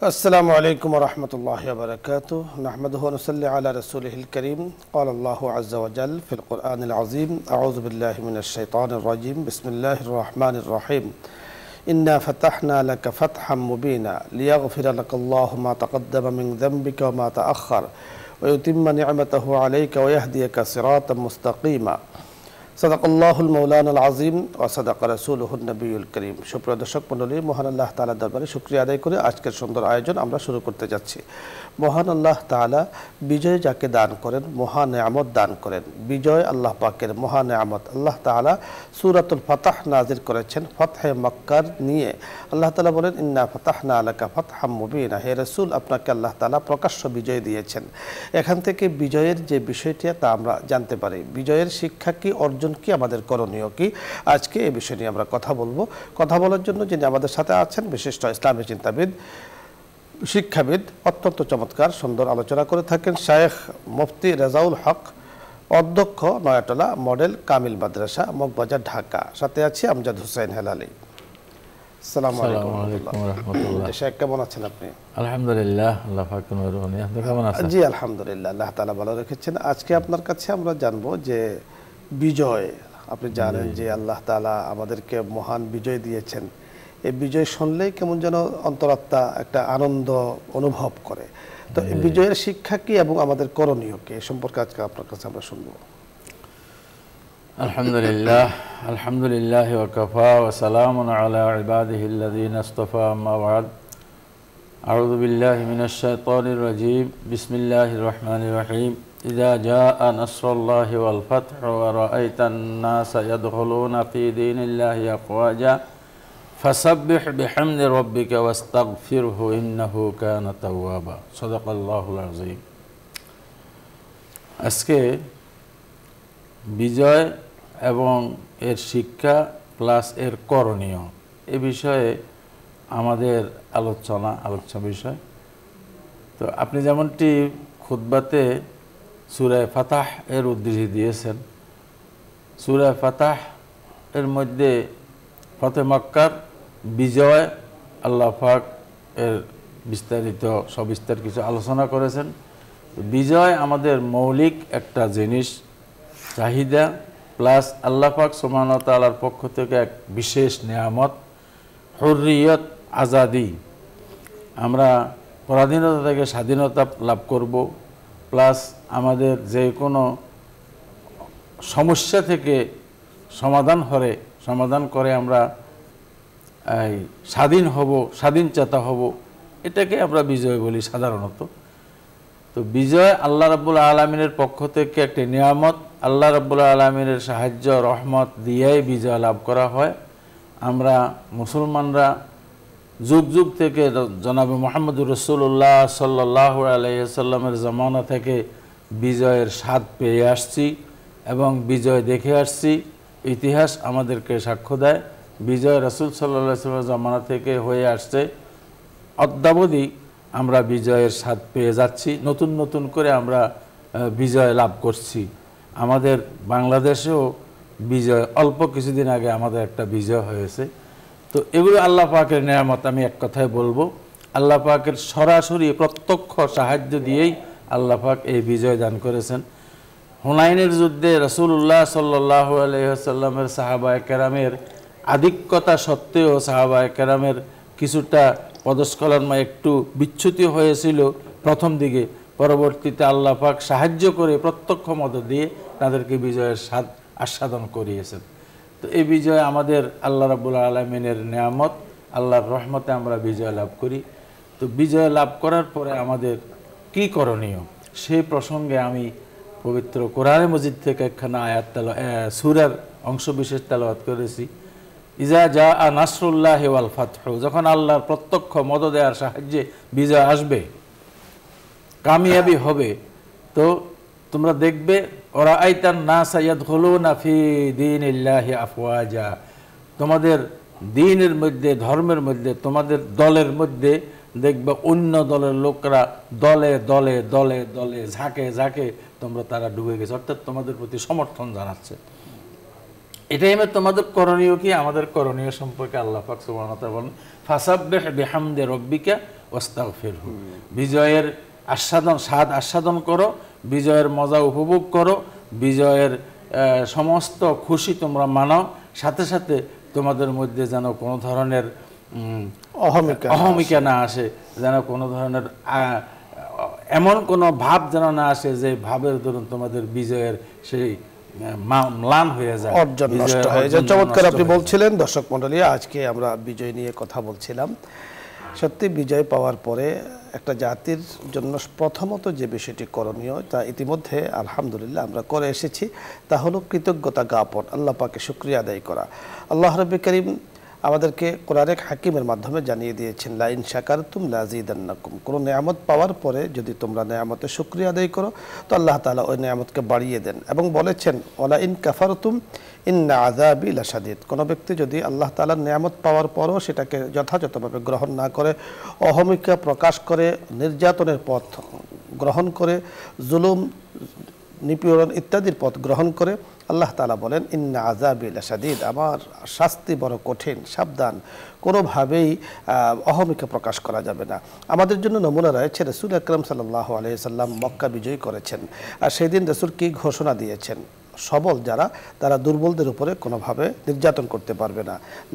السلام عليكم ورحمة الله وبركاته نحمده ونصلي على رسوله الكريم قال الله عز وجل في القرآن العظيم أعوذ بالله من الشيطان الرجيم بسم الله الرحمن الرحيم إنا فتحنا لك فتحا مبينا ليغفر لك الله ما تقدم من ذنبك وما تأخر ويتم نعمته عليك ويهديك صراطا مستقيما صدق الله المولانا العظيم وصدق رسوله النبي الكريم সুপ্রিয় দর্শক মণ্ডলী মহান আল্লাহ তাআলার দরবারে শুকরিয়া আদায় করে আজকের সুন্দর আয়োজন আমরা শুরু করতে যাচ্ছি। মহান আল্লাহ তাআলা বিজয় যাকে দান করেন মহা নেয়ামত দান করেন। বিজয় আল্লাহ পাকের মহা নেয়ামত। আল্লাহ তাআলা সূরাতুল ফাতহ নাযিল করেছেন ফাতহে মক্কার নিয়ে। আল্লাহ তাআলা বলেন ইন্না ফাতাহনা লাকা ফাতহাম মুবিনা, হে রাসূল আপনাকে আল্লাহ তাআলা প্রকাশ্য বিজয় দিয়েছেন। এখান থেকে বিজয়ের যে বিষয়টি তা আমরা জানতে পারি। বিজয়ের শিক্ষা কি, অর্জন কি, আমাদের করণীয় কি, আজকে এই বিষয় নিয়ে আমরা কথা বলবো। কথা বলার জন্য যিনি আমাদের সাথে আছেন বিশিষ্ট ইসলামী চিন্তাবিদ, শিক্ষাবিদ, অত্যন্ত চমৎকার সুন্দর আলোচনা করে থাকেন শায়েখ মুফতি রেজাউল হক, অধ্যক্ষ নয়াটলা মডেল কামিল মাদ্রাসা মগবাজার ঢাকা। সাথে আছি আমজাদ হোসেন হেলালি। আসসালামু আলাইকুম ওয়া রাহমাতুল্লাহ। শেখ কেমন আছেন আপনি? আলহামদুলিল্লাহ, আল্লাহ পাকের মেহেরবানি। আপনি কেমন আছেন? জি আলহামদুলিল্লাহ, আল্লাহ তাআলা ভালো রেখেছেন। আজকে আপনার কাছে আমরা জানবো যে বিজয়, আপনি জানেন যে আল্লাহ তাআলা আমাদেরকে মহান বিজয় দিয়েছেন। এই বিজয় শুনলেই কেমন যেন অন্তরাত্মা একটা আনন্দ অনুভব করে। তো এই বিজয়ের শিক্ষা কি এবং আমাদের করণীয় কি, এ সম্পর্কে আজকে আপনার কাছে আমরা শুনবো। আলহামদুলিল্লাহ, আলহামদুলিল্লাহ ওয়া কাফা ওয়া সালামুন আলা ইবাদিহিল্লাযীনা ইসতাফা, আম্মা বা'দ। আউযু বিল্লাহি মিনাশ শাইতানির রাজীম। বিসমিল্লাহির রহমানির রহিম। ইযা জাআ নাসরুল্লাহি ওয়াল ফাতহু ওয়া রাআইতান নাসা ইয়াদখুলুনা ফি দীনিল্লাহি আফওয়াজা ফাসাব্বিহ বিহামদি রাব্বিকা ওয়াস্তাগফিরহু ইন্নাহু কানা তাওয়াবা। সাদাকাল্লাহুল আযীম। আজকে বিজয় এবং এর শিক্ষা প্লাস এর করণীয় এ বিষয়ে আমাদের আলোচ্য বিষয়। তো আপনি যেমনটি খুতবাতে সূরা ফাতহ এর উদ্ধৃতি দিয়েছেন, সূরা ফাতহ এর মধ্যে ফতে মক্কার বিজয় আল্লাহ পাক এর সবিস্তার কিছু আলোচনা করেছেন। বিজয় আমাদের মৌলিক একটা জিনিস, চাহিদা, প্লাস আল্লাহ পাক সুবহানাহু ওয়া তাআলার পক্ষ থেকে এক বিশেষ নেয়ামত, হুররিয়ত, আজাদি। আমরা পরাধীনতা থেকে স্বাধীনতা লাভ করব, প্লাস আমাদের যে কোনো সমস্যা থেকে সমাধান করে আমরা স্বাধীন হব, স্বাধীনচেতা হব, এটাকে আমরা বিজয় বলি সাধারণত। তো বিজয় আল্লাহ রাব্বুল আলামিনের পক্ষ থেকে একটি নিয়ামত। আল্লাহ রাব্বুল আলামিনের সাহায্য রহমত দিয়েই বিজয় লাভ করা হয়। আমরা মুসলমানরা যুগ যুগ থেকে জনাবে মুহাম্মদুর রাসূলুল্লাহ সাল্লাল্লাহু আলাইহি ওয়াসাল্লামের জামানা থেকে বিজয়ের স্বাদ পেয়ে আসছি এবং বিজয় দেখে আসছি। ইতিহাস আমাদেরকে সাক্ষ্য দেয় বিজয় রাসূল সাল্লাল্লাহু আলাইহি ওয়াসাল্লামের জামানা থেকে হয়ে আসছে। অদ্যাবধি আমরা বিজয়ের স্বাদ পেয়ে যাচ্ছি, নতুন নতুন করে আমরা বিজয় লাভ করছি। আমাদের বাংলাদেশেও বিজয়, অল্প কিছুদিন আগে আমাদের একটা বিজয় হয়েছে। তো এগুলো আল্লাহ পাকের নেয়ামত। আমি এক কথায় বলবো, আল্লাহ পাকের সরাসরি প্রত্যক্ষ সাহায্য দিয়েই আল্লাহ পাক এই বিজয় দান করেছেন। হুনাইনের যুদ্ধে রাসূলুল্লাহ সাল্লাল্লাহু আলাইহি ওয়াসাল্লামের সাহাবায়ে কেরামের আধিক্যতা সত্ত্বেও সাহাবায়ে কেরামের কিছুটা পদস্খলনময় একটু বিচ্যুতি হয়েছিল প্রথম দিকে। পরবর্তীতে আল্লাহ পাক সাহায্য করে প্রত্যক্ষ মদত দিয়ে তাদেরকে বিজয়ের স্বাদ আস্বাদন করিয়েছেন। তো এই বিজয় আমাদের আল্লাহ রাব্বুল আলামিনের নেয়ামত, আল্লাহর রহমতে আমরা বিজয় লাভ করি। তো বিজয় লাভ করার পরে আমাদের কি করণীয়, সেই প্রসঙ্গে আমি পবিত্র কোরআনে মজিদ থেকে একখানা আয়াত সূরার অংশবিশেষ তেলাওয়াত করেছি। ইজা জাআ নাসরুল্লাহি ওয়াল ফাতহু, যখন আল্লাহর প্রত্যক্ষ মদদ আর সাহায্যে বিজয় আসবে, কামিয়াবি হবে, তো তোমরা দেখবে ওরাআইতান নাসা ইয়াদখুলুনা ফি দীনিল্লাহি আফওয়াজা, তোমাদের দ্বীনের মধ্যে, ধর্মের মধ্যে, তোমাদের দলের মধ্যে দেখবে অন্য দলের লোকরা দলে দলে দলে দলে ঝাঁকে ঝাঁকে তোমরা তারা ডুবে গেছে, অর্থাৎ তোমাদের প্রতি সমর্থন জানাচ্ছে। এটাই তোমাদের করণীয় কি? আমাদের করণীয় সম্পর্কে আল্লাহ পাক সুবহানাহু ওয়া তাআলা বলেন ফাসাব্বিহ বিহামদি রাব্বিকা ওয়াস্তাগফিরহু। বিজয়ের স্বাদ আস্বাদন করো, বিজয়ের মজা উপভোগ করো, বিজয়ের সমস্ত খুশি তোমরা মানাও, সাথে সাথে তোমাদের মধ্যে যেন কোনো ধরনের অহমিকা না আসে, যেন কোনো ধরনের এমন কোনো ভাব যেন না আসে যে ভাবের দরুন তোমাদের বিজয়ের সেই ম্লান হয়ে যায়, অর্জন নষ্ট হয়ে যায়। চমৎকার আপনি বলছিলেন। দর্শক মণ্ডলী, আজকে আমরা বিজয় নিয়ে কথা বলছিলাম। সত্যি বিজয় পাওয়ার পরে একটা জাতির জন্য প্রথমত যে বিষয়টি করণীয়, তা ইতিমধ্যে আলহামদুলিল্লাহ আমরা করে এসেছি, তা হলো কৃতজ্ঞতা জ্ঞাপন, আল্লাহ পাকে শুকরিয়া আদায় করা। আল্লাহ রাব্বুল কারীম আমাদেরকে কোরআনে হাকিমের মাধ্যমে জানিয়ে দিয়েছেন, লা ইন শাকারতুম লাযিদান্নাকুম। কোনো নেয়ামত পাওয়ার পরে যদি তোমরা নেয়ামতের শুকরিয়া আদায় করো তো আল্লাহ তাআলা ওই নেয়ামতকে বাড়িয়ে দেন, এবং বলেছেন ওয়ালা ইন কাফারতুম ইন্না আযাবি লাশাদীদ। কোনো ব্যক্তি যদি আল্লাহ তাআলার নেয়ামত পাওয়ার পরও সেটাকে যথাযথভাবে গ্রহণ না করে, অহমিকা প্রকাশ করে, নির্যাতনের পথ গ্রহণ করে, জুলুম নিপীড়ন ইত্যাদির পথ গ্রহণ করে, আল্লাহ তাআলা বলেন ইন্না আযাবি লাশাদীদ, আমার শাস্তি বড় কঠিন, সাবধান। কোনোভাবেই অহমিকা প্রকাশ করা যাবে না। আমাদের জন্য নমুনা রয়েছে, রাসূল আকরাম সাল্লাল্লাহু আলাইহি সাল্লাম মক্কা বিজয় করেছেন, আর সেদিন রাসূল কি ঘোষণা দিয়েছেন? সবল যারা, তারা দুর্বলদের উপরে কোনোভাবে নির্যাতন করতে পারবে না।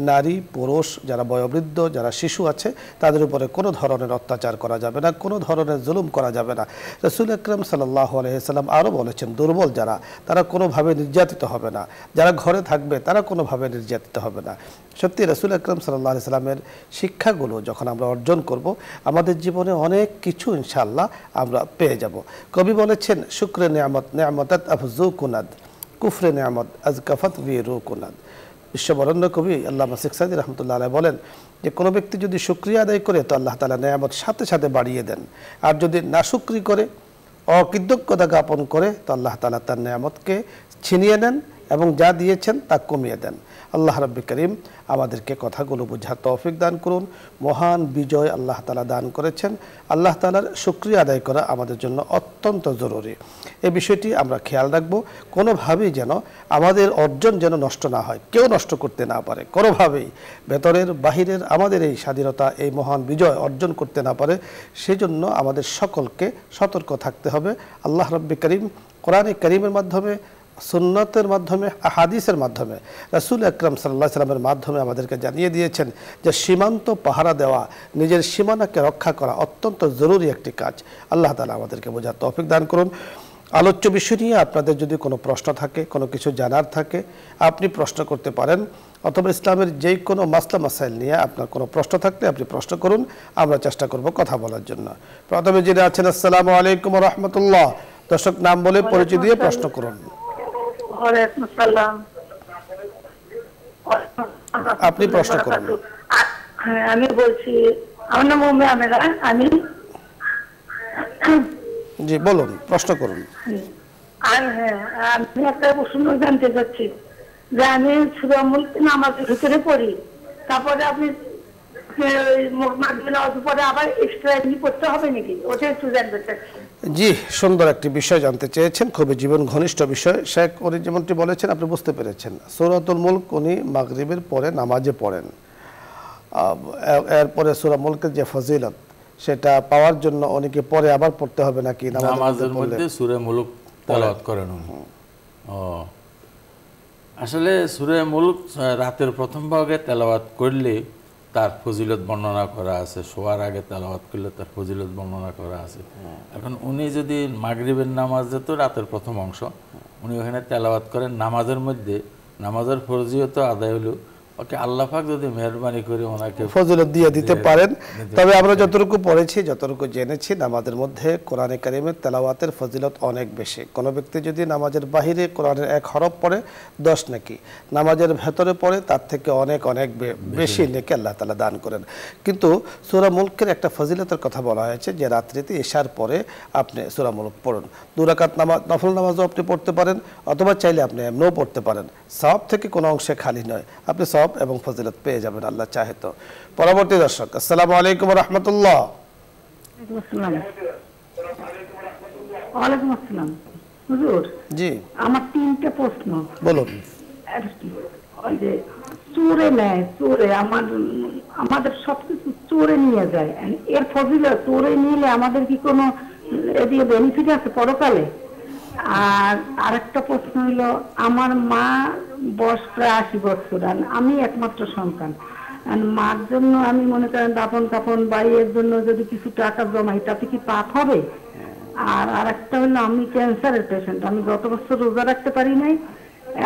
নারী পুরুষ, যারা বয়োবৃদ্ধ, যারা শিশু আছে, তাদের উপরে কোনো ধরনের অত্যাচার করা যাবে না, কোনো ধরনের জুলুম করা যাবে না। রাসূল আকরাম সাল্লাল্লাহু আলাইহি সাল্লাম আরও বলেছেন, দুর্বল যারা, তারা কোনোভাবে নির্যাতিত হবে না, যারা ঘরে থাকবে তারা কোনোভাবে নির্যাতিত হবে না। সত্যি রাসূল আকরাম সাল্লাল্লাহু আলাইহি সাল্লামের শিক্ষাগুলো যখন আমরা অর্জন করব, আমাদের জীবনে অনেক কিছু ইনশাআল্লাহ আমরা পেয়ে যাব। কবি বলেছেন, শুকরে নিয়ামত নিয়ামতাত আফজু কুনাদ, কুফরে নিয়ামত আজকাফাত বিরু কুনাদ। বিশ্ববরণ্য কবি আল্লামা শেখ সাদী রহমতুল্লাহ আলাইহি বলেন যে কোনো ব্যক্তি যদি শুকরিয়া আদায় করে তো আল্লাহ তাআলা নেয়ামত সাথে সাথে বাড়িয়ে দেন, আর যদি নাশুকরি করে, অকৃতজ্ঞতা জ্ঞাপন করে, তো আল্লাহ তাআলা তার নেয়ামতকে ছিনিয়ে নেন এবং যা দিয়েছেন তা কমিয়ে দেন। আল্লাহ রাব্বুল কারীম আমাদেরকে কথাগুলো বোঝার তৌফিক দান করুন। মহান বিজয় আল্লাহ তাআলা দান করেছেন, আল্লাহ তাআলার শুকরিয়া আদায় করা আমাদের জন্য অত্যন্ত জরুরি। এই বিষয়টি আমরা খেয়াল রাখবো, কোনোভাবেই যেন আমাদের অর্জন যেন নষ্ট না হয়, কেউ নষ্ট করতে না পারে, কোনোভাবেই ভেতরের বাহিরের আমাদের এই স্বাধীনতা, এই মহান বিজয় অর্জন করতে না পারে। সেজন্য আমাদের সকলকে সতর্ক থাকতে হবে। আল্লাহ রাব্বুল কারীম কোরআনে কারীমের মাধ্যমে, সুন্নতের মাধ্যমে, হাদিসের মাধ্যমে, রাসূল আকরাম সাল্লাল্লাহু আলাইহি সাল্লামের মাধ্যমে আমাদেরকে জানিয়ে দিয়েছেন যে সীমান্ত পাহারা দেওয়া, নিজের সীমানাকে রক্ষা করা অত্যন্ত জরুরি একটি কাজ। আল্লাহ তাআলা আমাদেরকে বোঝার তৌফিক দান করুন। আলোচ্য বিষয় নিয়ে আপনাদের যদি কোনো প্রশ্ন থাকে, কোনো কিছু জানার থাকে, আপনি প্রশ্ন করতে পারেন, অথবা ইসলামের যেই কোনো মাসলা মাসাইল নিয়ে আপনার কোনো প্রশ্ন থাকলে আপনি প্রশ্ন করুন, আমরা চেষ্টা করব কথা বলার জন্য। প্রথমে যিনি আছেন, আসসালামু আলাইকুম ওয়া রাহমাতুল্লাহ। দর্শক নাম বলে পরিচয় দিয়ে প্রশ্ন করুন। ওয়ালাইকুম আসসালাম। আপনি প্রশ্ন করুন। হ্যাঁ, আমি বলছি, আমার নাম উম্মে আমেরা। আমি জি বলুন, প্রশ্ন করুন। আর হ্যাঁ, আমি একটা প্রশ্ন জানতে চাচ্ছি যে আমি সূরা মুলক নামাজের ভিতরে পড়ি, তারপরে আপনি পরে আবার এক্সট্রা এমনি পড়তে হবে নাকি, ওটা একটু জানতে চাচ্ছি। জি, সুন্দর একটি বিষয় জানতে চেয়েছেন, খুবই জীবন ঘনিষ্ঠ বিষয়। শেখ উনি যেমনটি বলেছেন আপনি বুঝতে পেরেছেন। সূরাতুল মুলক উনি মাগরিবের পরে নামাজে পড়েন, এরপরে সূরা মুলকের যে ফজিলত সেটা পাওয়ার জন্য অনেকে পরে আবার পড়তে হবে নাকি নামাজের মধ্যে সূরা মুলক তেলাওয়াত করেন? ও, আসলে সূরা মুলক রাতের প্রথম ভাগে তেলাওয়াত করলে তার ফজিলত বর্ণনা করা আছে, শোয়ার আগে তেলাওয়াত করলে তার ফজিলত বর্ণনা করা আছে। এখন উনি যদি মাগরিবের নামাজ, যেত রাতের প্রথম অংশ, উনি ওখানে তেলাওয়াত করেন নামাজের মধ্যে, নামাজের ফরজিয়ত আদায় হলো, ওকে আল্লাহ পাক যদি মেহেরবানি করে ওনাকে ফজিলত দিয়ে দিতে পারেন। তবে আমরা যতটুকু পড়েছি, যতটুকু জেনেছি, নামাজের মধ্যে কোরআনে কারিমের তেলাওয়াতের ফজিলত অনেক বেশি। কোনো ব্যক্তি যদি নামাজের বাহিরে কোরআনের এক হরফ পড়ে 10 নেকি, নামাজের ভেতরে পড়ে তার থেকে অনেক অনেক বেশি নেকি আল্লাহ তাআলা দান করেন। কিন্তু সূরা মুলকের একটা ফজিলতের কথা বলা হয়েছে যে রাত্রিতে ইশার পরে আপনি সূরা মুলক পড়ুন। 2 রাকাত নামাজ, নফল নামাজও আপনি পড়তে পারেন, অথবা চাইলে আপনি এমনও পড়তে পারেন। সওয়াব থেকে কোনো অংশে খালি নয়, আপনি সওয়াব এবং ফজিলত পেয়ে যাবেন আল্লাহ চাহে তো। পরবর্তী দর্শক, আসসালামু আলাইকুম ওয়া রাহমাতুল্লাহ। ওয়ালাইকুম আসসালাম। হুজুর, জি আমার 3টে প্রশ্ন। বলুন। ওই যে চোরে নেয়, চোরে আমাদের সবকিছু চোরে নিয়ে যায়। এর ফজিলত, চোরে নিলে আমাদের কি কোনো এদিকে বেনিফিট আছে পরকালে? আর আরেকটা প্রশ্ন হলো, আমার মা বয়স প্রায় 80 বছর, আর আমি একমাত্র সন্তান। আর মার জন্য আমি মনে করেন দাপন কাপন বা এর জন্য যদি কিছু টাকা জমাই, তাতে কি পাপ হবে? আর আরেকটা হলো, আমি ক্যান্সারের পেশেন্ট, আমি গত বছর রোজা রাখতে পারি নাই।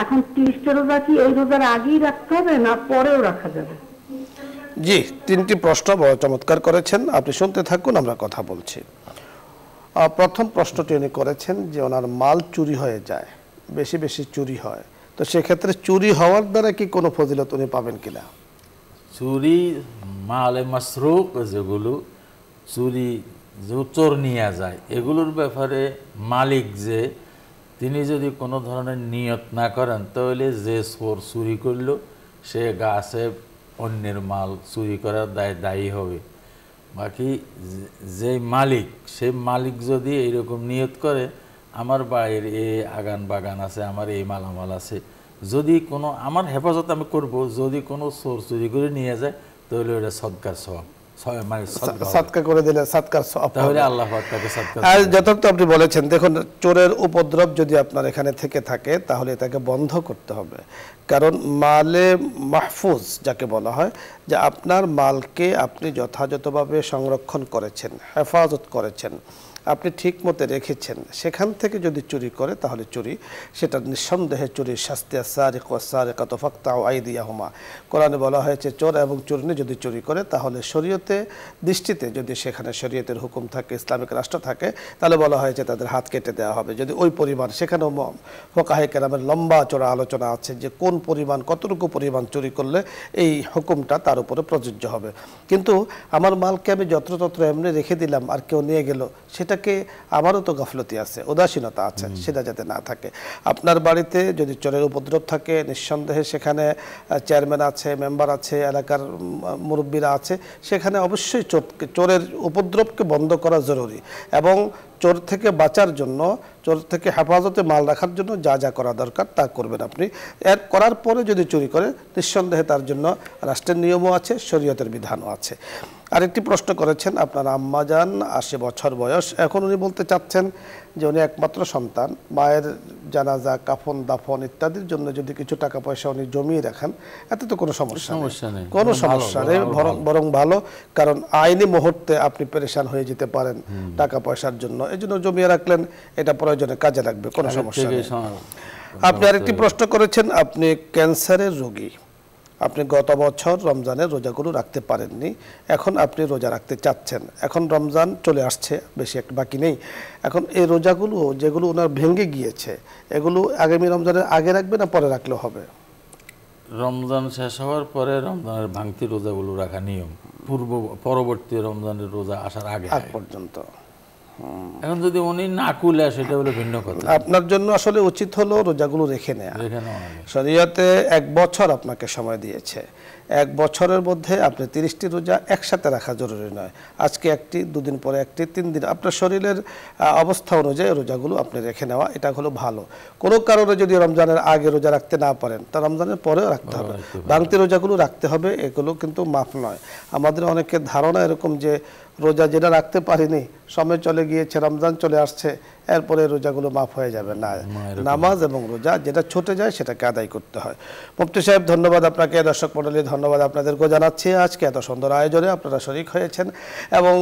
এখন 30টা রোজা কি এই রোজার আগেই রাখতে হবে না পরেও রাখা যাবে? জি, 3টি প্রশ্ন বড় চমৎকার করেছেন, আপনি শুনতে থাকুন, আমরা কথা বলছি। প্রথম প্রশ্নটি উনি করেছেন যে ওনার মাল চুরি হয়ে যায়, বেশি বেশি চুরি হয়, তো সেক্ষেত্রে চুরি হওয়ার দ্বারা কি কোনো ফজিলত উনি পাবেন কিনা? চুরি মালে মাসরুক, যেগুলো চুরি চোর নিয়ে যায়, এগুলোর ব্যাপারে মালিক যে তিনি যদি কোনো ধরনের নিয়ত না করেন, তাহলে যে চোর চুরি করলো সে গাছে অন্যের মাল চুরি করার দায়ী হবে। বাকি যে মালিক, সে মালিক যদি এইরকম নিয়ত করে আমার বাড়ির এই আগান বাগান আছে, আমার এই মালামাল আছে, যদি কোনো আমার হেফাজত আমি করব, যদি কোনো চোর চুরি করে নিয়ে যায় তাহলে ওটা সদকার সওয়াব, মানে সাদকা করে দিলে সাদকার সওয়াব, তাহলে আল্লাহ পাক তাকে সাদকা। আর যথার্থ আপনি বলেছেন। দেখুন, চোরের উপদ্রব যদি আপনার এখানে থেকে থাকে তাহলে এটাকে বন্ধ করতে হবে, কারণ মালে মাহফুজ যাকে বলা হয়, যে আপনার মালকে আপনি যথাযথভাবে সংরক্ষণ করেছেন, হেফাজত করেছেন, আপনি ঠিক মতো রেখেছেন, সেখান থেকে যদি চুরি করে তাহলে চুরি, সেটা নিঃসন্দেহে চুরির শাস্তি। আস-সারিক ওয়াস-সারিকাতু ফাকতাউ আইদিয়াহুমা, কোরআনে বলা হয়েছে চোর এবং চোরনি যদি চুরি করে তাহলে শরীয়তে দৃষ্টিতে, যদি সেখানে শরীয়তের হুকুম থাকে, ইসলামিক রাষ্ট্র থাকে, তাহলে বলা হয়েছে তাদের হাত কেটে দেওয়া হবে। যদি ওই পরিমাণ, সেখানেও ফুকাহায়ে কেরামের লম্বা চড়া আলোচনা আছে যে কোন পরিমাণ, কতটুকু পরিমাণ চুরি করলে এই হুকুমটা তার উপরে প্রযোজ্য হবে। কিন্তু আমার মালকে আমি যত্রতত্র এমনি রেখে দিলাম আর কেউ নিয়ে গেল, সেটাকে আমারও তো গাফলতি আছে, উদাসীনতা আছে, সেটা যাতে না থাকে। আপনার বাড়িতে যদি চোরের উপদ্রব থাকে, নিঃসন্দেহে সেখানে চেয়ারম্যান আছে, মেম্বার আছে, এলাকার মুরব্বীরা আছে, সেখানে অবশ্যই চোরের উপদ্রবকে বন্ধ করা জরুরি। এবং চোর থেকে বাঁচার জন্য, চোর থেকে হেফাজতে মাল রাখার জন্য যা যা করা দরকার তা করবেন আপনি। এর করার পরে যদি চুরি করে, নিঃসন্দেহে তার জন্য রাষ্ট্রের নিয়মও আছে, শরীয়তের বিধানও আছে। আরেকটি প্রশ্ন করেছেন, আপনার আম্মাজান 80 বছর বয়স, এখন উনি বলতে চাচ্ছেন যে উনি একমাত্র সন্তান, মায়ের জানাজা, কাফন দাফন ইত্যাদির জন্য যদি কিছু টাকা পয়সা উনি জমিয়ে রাখেন, এতে তো কোনো সমস্যা নেই, কোনো সমস্যা নেই, বরং ভালো, কারণ আইনি মুহূর্তে আপনি পেরেশান হয়ে যেতে পারেন টাকা পয়সার জন্য, এই জন্য জমিয়ে রাখলেন, এটা প্রয়োজনে কাজে লাগবে, কোনো সমস্যা নেই। আপনি আরেকটি প্রশ্ন করেছেন, আপনি ক্যান্সারের রোগী, আপনি গত বছর রমজানের রোজাগুলো রাখতে পারেননি, এখন আপনি রোজা রাখতে চাচ্ছেন, এখন রমজান চলে আসছে, বেশি একটা বাকি নেই, এখন এই রোজাগুলো যেগুলো ওনার ভেঙে গিয়েছে, এগুলো আগামী রমজানের আগে রাখবে না পরে রাখলেও হবে? রমজান শেষ হওয়ার পরে রমজানের ভাঙতি রোজাগুলো রাখা নিয়ম, পরবর্তী রমজানের রোজা আসার আগে পর্যন্ত। এখন যদি উনি না কুলে, সেটা হলো ভিন্ন কথা। আপনার জন্য আসলে উচিত হলো রোজাগুলো রেখে নেওয়া। শরীয়তে 1 বছর আপনাকে সময় দিয়েছে, 1 বছরের মধ্যে আপনি 30টি রোজা একসাথে রাখা জরুরি নয়, আজকে একটি, 2 দিন পরে একটি, 3 দিন, আপনার শরীরের অবস্থা অনুযায়ী রোজাগুলো আপনি রেখে নেওয়া, এটা হলো ভালো। কোনো কারণে যদি রমজানের আগে রোজা রাখতে না পারেন, তা রমজানের পরেও রাখতে হবে, ভাঙতি রোজাগুলো রাখতে হবে, এগুলো কিন্তু মাফ নয়। আমাদের অনেকের ধারণা এরকম যে রোজা যেটা রাখতে পারিনি, সময় চলে গিয়েছে, রমজান চলে আসছে, এরপরে রোজাগুলো মাফ হয়ে যাবে না। নামাজ এবং রোজা যেটা ছুটে যায় সেটাকে আদায় করতে হয়। মুফতি সাহেব, ধন্যবাদ আপনাকে, দর্শক মণ্ডলী ধন্যবাদ আপনাদেরকেও জানাচ্ছি, আজকে এত সুন্দর আয়োজনে আপনারা শরীক হয়েছেন এবং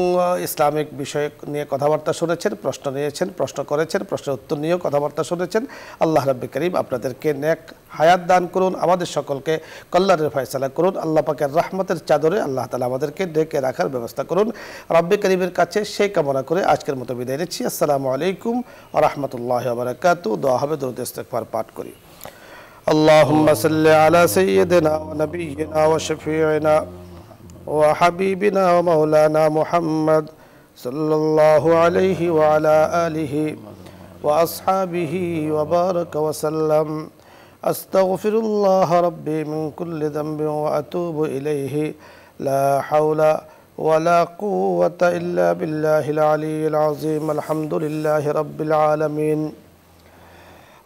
ইসলামিক বিষয় নিয়ে কথাবার্তা শুনেছেন, প্রশ্ন নিয়েছেন, প্রশ্ন করেছেন, প্রশ্নের উত্তর নিয়েও কথাবার্তা শুনেছেন। আল্লাহ রাব্বি করিম আপনাদেরকে নেক হায়াত দান করুন, আমাদের সকলকে কল্যাণের ফয়সালা করুন, আল্লাহ পাকের রহমতের চাদরে আল্লাহ তাআলা আমাদেরকে ডেকে রাখার ব্যবস্থা করুন। রাব্বি করিমের কাছে সেই কামনা করে আজকের মতো বিদায় নিচ্ছি। আসসালামু আলাইকুম ওয়া রাহমাতুল্লাহি ওয়া বারাকাতুহু। দোয়া হবে, দরুদ ইস্তিগফার পাঠ করি। আল্লাহুম্মা সাল্লি আলা সাইয়্যিদিনা ওয়া নাবিয়্যিনা ওয়া শাফিঈনা ওয়া হাবিবিনা ওয়া মাওলানা মুহাম্মদ সাল্লাল্লাহু আলাইহি ওয়া আলা আলিহি ওয়া আসহাবিহি ওয়া বারাকা ওয়া সাল্লাম। আস্তাগফিরুল্লাহ রাব্বি মিন কুল্লি যামবিন ওয়া আতুবু ইলাইহি লা হাওলা ولا قوة إلا بالله العلي العظيم الحمد لله رب العالمين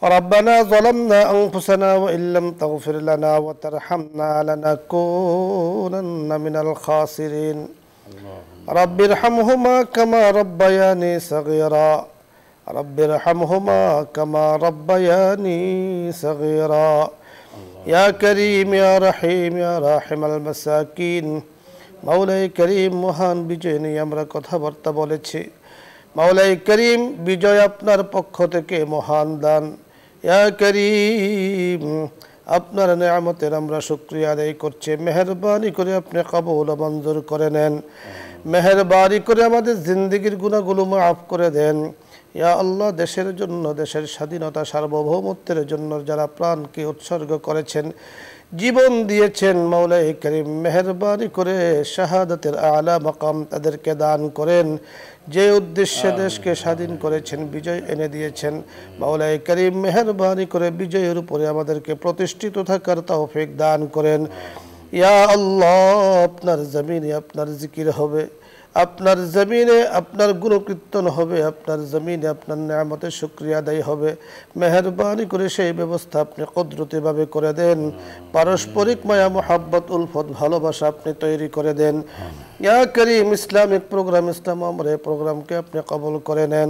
ربنا ظلمنا أنفسنا وإن لم تغفر لنا وترحمنا لنكونن من الخاسرين رب ارحمهما كما ربياني صغيرا رب ارحمهما كما ربياني صغيرا يا كريم يا رحيم يا راحم المساكين মাওলাই করিম মহান বিজয় নিয়ে আমরা কথাবার্তা বলেছি। মাওলাই করিম বিজয় আপনার পক্ষ থেকে মহান দান। ইয়া করিম আপনার নেয়ামতের আমরা শুকরিয়া আদায় করছি। মেহেরবানি করে আপনি কবুল ও মঞ্জুর করে নেন। মেহেরবানি করে আমাদের জিন্দেগির গুনাহগুলো মাফ করে দেন। ইয়া আল্লাহ, দেশের জন্য, দেশের স্বাধীনতা সার্বভৌমত্বের জন্য যারা প্রাণকে উৎসর্গ করেছেন, জীবন দিয়েছেন, মাওলাই করিম মেহেরবানি করে শাহাদাতের আলা মাকাম তাদেরকে দান করেন। যে উদ্দেশ্যে দেশকে স্বাধীন করেছেন, বিজয় এনে দিয়েছেন, মাওলাই করিম মেহেরবানি করে বিজয়ের উপরে আমাদেরকে প্রতিষ্ঠিত থাকার তৌফিক দান করেন। ইয়া আল্লাহ, আপনার জমিনে আপনার জিকির হবে, আপনার জমিনে আপনার গুণকীর্তন হবে, আপনার জমিনে আপনার নেয়ামতের শুকরিয়া আদায় হবে। মেহেরবানি করে সেই ব্যবস্থা আপনি কুদরতিভাবে করে দেন। পারস্পরিক মায়া মোহাব্বত উলফত ভালোবাসা আপনি তৈরি করে দেন। ইয়া করিম ইসলামিক প্রোগ্রাম, ইসলাম আমরে প্রোগ্রামকে আপনি কবুল করে নেন।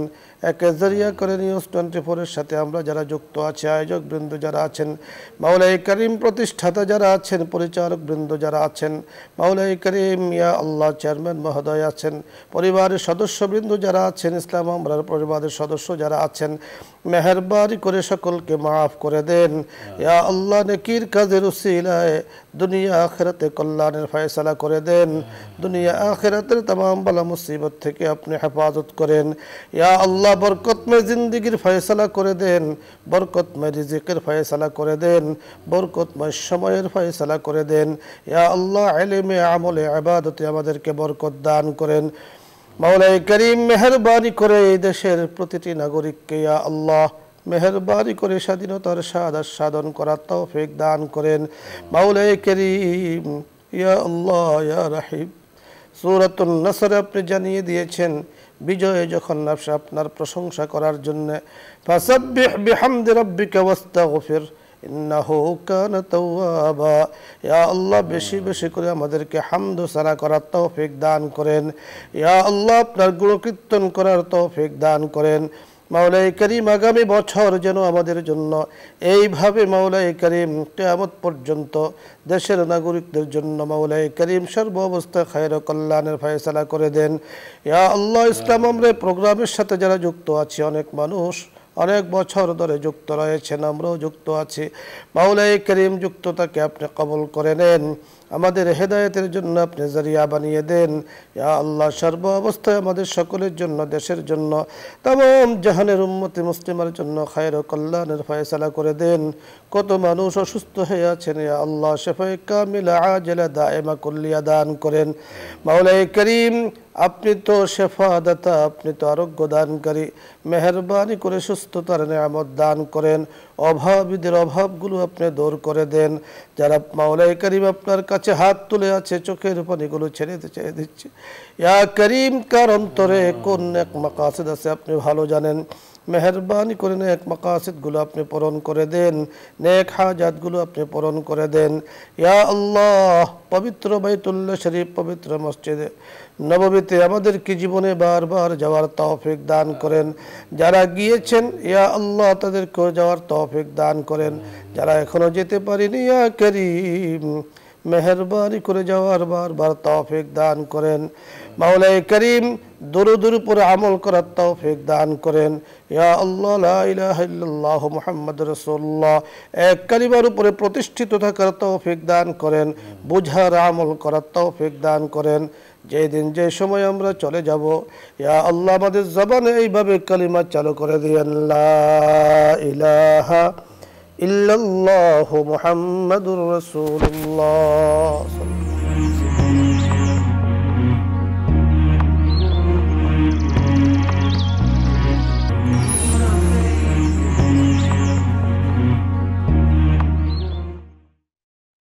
একে জরিয়া করে নিউজ 24-এর সাথে আমরা যারা যুক্ত আছি, আয়োজক বৃন্দ যারা আছেন, মাওলাই করিম প্রতিষ্ঠাতা যারা আছেন, পরিচালক বৃন্দ যারা আছেন, মাওলাই করিম ইয়া আল্লাহ চেয়ারম্যান মহোদয় আছেন, পরিবারের সদস্যবৃন্দ যারা আছেন, ইসলাম আমরার পরিবারের সদস্য যারা আছেন, মেহেরবানি করে সকলকে মাফ করে দেন। ইয়া আল্লাহ, নেকির কাজের উসিলায় দুনিয়া আখিরাতে কল্যাণের ফয়সালা করে দেন। দুনিয়া আখিরাতের तमाम বালা মুসিবত থেকে আপনি হেফাজত করেন। ইয়া আল্লাহ, বরকতময় জিন্দেগির ফয়সালা করে দেন, বরকতময় রিজিকের ফয়সালা করে দেন, বরকতময় সময়ের ফয়সালা করে দেন। ইয়া আল্লাহ, ইলমে আমলে ইবাদতে আমাদেরকে বরকত দান করেন। মাওলাই করিম মেহেরবানি করে এই দেশের প্রতিটি নাগরিককে ইয়া আল্লাহ মেহেরবানি করে স্বাধীনতার স্বাদ আস্বাদন করার তৌফিক দান করেন। মাওলাই করিম ইয়া আল্লাহ ইয়া রাহিম, সূরাতুন নাসর আপনি জানিয়ে দিয়েছেন বিজয় যখন আসে আপনার প্রশংসা করার জন্য, ফাসাব্বিহ বিহামদি রাব্বিকা ওয়াস্তাগফির ইন্নাহু কানা তাওয়াবা। ইয়া আল্লাহ, বেশি বেশি করে আমাদেরকে হামদ ও সানা করার তৌফিক দান করেন। ইয়া আল্লাহ, আপনার গুণকীর্তন করার তৌফিক দান করেন। মাওলাই করিম আগামী বছর যেন আমাদের জন্য এইভাবে মাওলাই করিম কিয়ামত পর্যন্ত দেশের নাগরিকদের জন্য মাওলাই করিম সর্ব অবস্থায় খায়র কল্যাণের ফয়সালা করে দেন। ইয়া আল্লাহ, ইসলাম আমরা প্রোগ্রামের সাথে যারা যুক্ত আছে, অনেক মানুষ অনেক বছর ধরে যুক্ত রয়েছেন, আমরাও যুক্ত আছি, মাওলাই করিম যুক্ততাকে আপনি কবুল করে নেন। আমাদের হেদায়েতের জন্য আপনি জরিয়া বানিয়ে দেন। ইয়া আল্লাহ, সর্ব অবস্থায় আমাদের সকলের জন্য, দেশের জন্য, तमाम জাহানের উম্মতে মুসলিমের জন্য খায়র ও কল্যাণের ফয়সালা করে দেন। কত মানুষ অসুস্থ হয়ে আছেন, ইয়া আল্লাহ শিফায়ে কামিলা আজিলা দায়েমা কুল্লিয়া দান করেন। মাওলাই করিম, আপনি তো শেফাদাতা, আপনি তো আরোগ্য দানকারী, মেহেরবানি করে সুস্থতার নেয়ামত দান করেন। অভাবীদের অভাবগুলো আপনি দূর করে দেন। যারা মাওলাই করিম আপনার কাছে হাত তুলে আছে, চোখের পানিগুলো ছেড়ে দিচ্ছে, ইয়া করিম কার অন্তরে কোন এক মাকাসিদ আছে আপনি ভালো জানেন। মেহেরবানি করে নেক মাকাসিদগুলো আপনি পূরণ করে দেন, নেক হাজাতগুলো আপনি পূরণ করে দেন। ইয়া আল্লাহ, পবিত্র বাইতুল্লাহ শরীফ, পবিত্র মসজিদে নববীতে আমাদেরকে জীবনে বারবার যাওয়ার তৌফিক দান করেন। যারা গিয়েছেন ইয়া আল্লাহ তাদেরকেও যাওয়ার তৌফিক দান করেন। যারা এখনো যেতে পারেনি ইয়া করিম মেহেরবানি করে যাওয়ার বারবার তৌফিক দান করেন। মাওলাই করিম দুরুদের উপরে আমল করার তৌফিক দান করেন। ইয়া আল্লাহ, লা ইলাহা ইল্লাল্লাহু মুহাম্মাদুর রাসূলুল্লাহ এক কালিমার উপরে প্রতিষ্ঠিত থাকার তৌফিক দান করেন, বুঝার আমল করার তৌফিক দান করেন। যেদিন যে সময় আমরা চলে যাব, ইয়া আল্লাহ আমাদের জবানে এইভাবে কালিমা চালু করে দিয়েন, লা ইলাহা ইল্লাল্লাহু মুহাম্মাদুর রাসূলুল্লাহ।